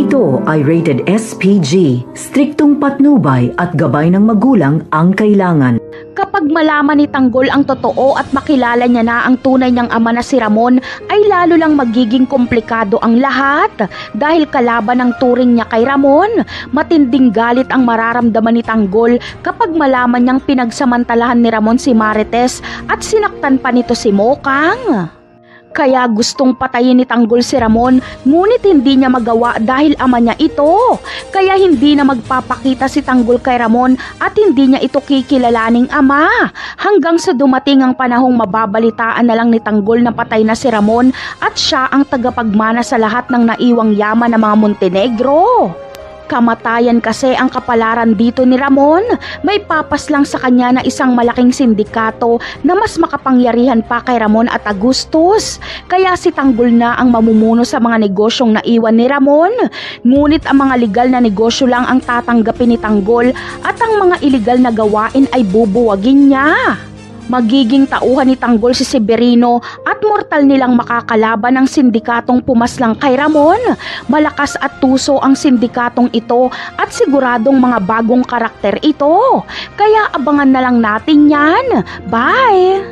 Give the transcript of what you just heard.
ito ay rated SPG, striktong patnubay at gabay ng magulang ang kailangan. Kapag malaman ni Tanggol ang totoo at makilala niya na ang tunay niyang ama na si Ramon, ay lalo lang magiging komplikado ang lahat. Dahil kalaban ang turing niya kay Ramon, matinding galit ang mararamdaman ni Tanggol kapag malaman niyang pinagsamantalahan ni Ramon si Marites at sinaktan pa nito si Mokang. Kaya gustong patayin ni Tanggol si Ramon, ngunit hindi niya magawa dahil ama niya ito. Kaya hindi na magpapakita si Tanggol kay Ramon at hindi niya ito kikilalaning ama. Hanggang sa dumating ang panahong mababalitaan na lang ni Tanggol na patay na si Ramon at siya ang tagapagmana sa lahat ng naiwang yaman ng mga Montenegro. Kamatayan kasi ang kapalaran dito ni Ramon. May papas lang sa kanya na isang malaking sindikato na mas makapangyarihan pa kay Ramon at Agustus. Kaya si Tanggol na ang mamumuno sa mga negosyong naiwan ni Ramon. Ngunit ang mga legal na negosyo lang ang tatanggapin ni Tanggol at ang mga iligal na gawain ay bubuwagin niya. Magiging tauhan ni Tanggol si Severino at mortal nilang makakalaban ang sindikatong pumaslang kay Ramon. Malakas at tuso ang sindikatong ito at siguradong mga bagong karakter ito. Kaya abangan na lang natin yan. Bye!